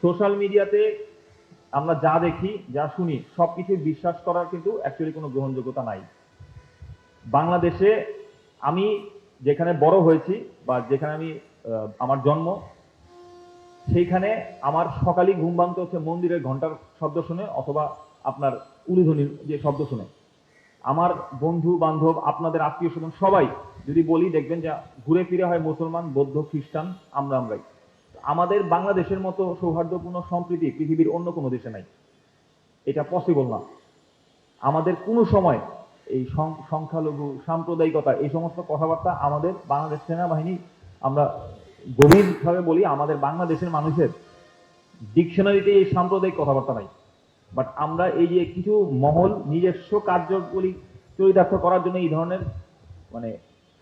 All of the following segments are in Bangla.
সোশ্যাল মিডিয়াতে আমরা যা দেখি যা শুনি সবকিছু বিশ্বাস করার কিন্তু অ্যাকচুয়ালি কোনো গ্রহণযোগ্যতা নাই। বাংলাদেশে আমি যেখানে বড় হয়েছি বা যেখানে আমি আমার জন্ম, সেইখানে আমার সকালই ঘুম ভাঙতে হচ্ছে মন্দিরের ঘন্টার শব্দ শুনে অথবা আপনার উলুধ্বনির যে শব্দ শুনে। আমার বন্ধু বান্ধব, আপনাদের আত্মীয় স্বজন সবাই যদি বলি দেখবেন যে ঘুরে ফিরে হয় মুসলমান, বৌদ্ধ, খ্রিস্টান, আমরাই। আমাদের বাংলাদেশের মতো সৌহার্দ্যপূর্ণ সম্প্রীতি পৃথিবীর অন্য কোনো দেশে নাই। এটা পসিবল না। আমাদের কোনো সময় এই সংখ্যালঘু সাম্প্রদায়িকতা এই সমস্ত কথাবার্তা আমাদের বাংলাদেশ সেনাবাহিনী, আমরা গভীরভাবে বলি আমাদের বাংলাদেশের মানুষের ডিকশনারিতে এই সাম্প্রদায়িক কথাবার্তা নাই। বাট আমরা এই যে কিছু মহল নিজস্ব কার্যগুলি চরিতার্থ করার জন্য এই ধরনের মানে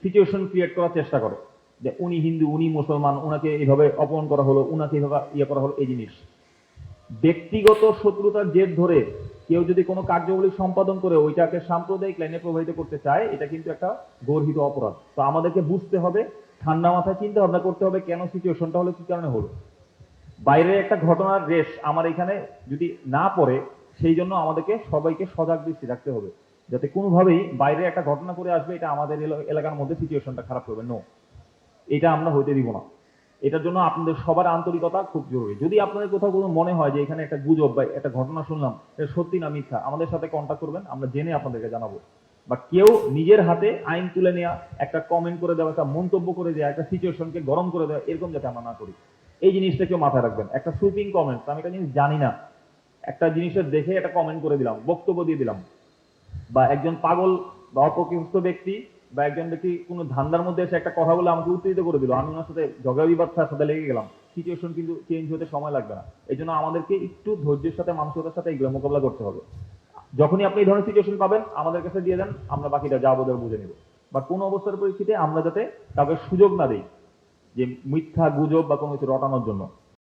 সিচুয়েশন ক্রিয়েট করার চেষ্টা করে যে উনি হিন্দু, উনি মুসলমান, উনাকে এইভাবে অপমান করা হলো, উনাকে এইভাবে ইয়ে করা হলো। এই জিনিস ব্যক্তিগত শত্রুতার জের ধরে কেউ যদি কোনো কার্যবলী সম্পাদন করে ওইটাকে সাম্প্রদায়িক লাইনে প্রবাহিত করতে চায়, এটা কিন্তু একটা গর্হিত অপরাধ। তো আমাদেরকে বুঝতে হবে, ঠান্ডা মাথায় চিন্তা ভাবনা করতে হবে কেন সিচুয়েশনটা হলো, কি কারণে হলো। বাইরে একটা ঘটনার রেশ আমার এখানে যদি না পড়ে, সেই জন্য আমাদেরকে সবাইকে সজাগ দৃষ্টি রাখতে হবে যাতে কোনোভাবেই বাইরে একটা ঘটনা করে আসবে এটা আমাদের এলাকার মধ্যে সিচুয়েশনটা খারাপ করবে। নো, এটা আমরা হইতে দিব না। এটার জন্য আপনাদের সবার আন্তরিকতা খুব জরুরি। যদি আপনাদের কোথাও কোনো মনে হয় যে এখানে একটা গুজব বা একটা ঘটনা শুনলাম এটা সত্যি না মিথ্যা, আমাদের সাথে কন্ট্যাক্ট করবেন, আমরা জেনে আপনাদেরকে জানাবো। বা কেউ নিজের হাতে আইন তুলে নেওয়া, একটা কমেন্ট করে দেওয়া, একটা মন্তব্য করে দেওয়া, একটা সিচুয়েশনকে গরম করে দেওয়া, এরকম যাতে আমরা না করি, এই জিনিসটা কেউ মাথায় রাখবেন। একটা সুইপিং কমেন্ট, আমি একটা জিনিস জানি না, একটা জিনিসের দেখে একটা কমেন্ট করে দিলাম, বক্তব্য দিয়ে দিলাম, বা একজন পাগল বা অপকৃত ব্যক্তি বা একজন ব্যক্তি কোনো ধান্দার মধ্যে এসে একটা কথা বলে আমাকে উত্তেজিত করে দিল, আমি ওনার সাথে ঝগড়া বিবাদ সাথে লেগে গেলাম, সিচুয়েশন কিন্তু চেঞ্জ হতে সময় লাগবে না। এই জন্য আমাদেরকে একটু ধৈর্যের সাথে মানসিকতার সাথে এগুলো মোকাবিলা করতে হবে। যখনই আপনি এই ধরনের সিচুয়েশন পাবেন আমাদের কাছে দিয়ে দেন, আমরা বাকিটা যা বোঝার বুঝে নিব। বা কোনো অবস্থার পরিস্থিতিতে আমরা যাতে কাউকে সুযোগ না দিই যে মিথ্যা গুজব বা কোনো কিছু রটানোর জন্য।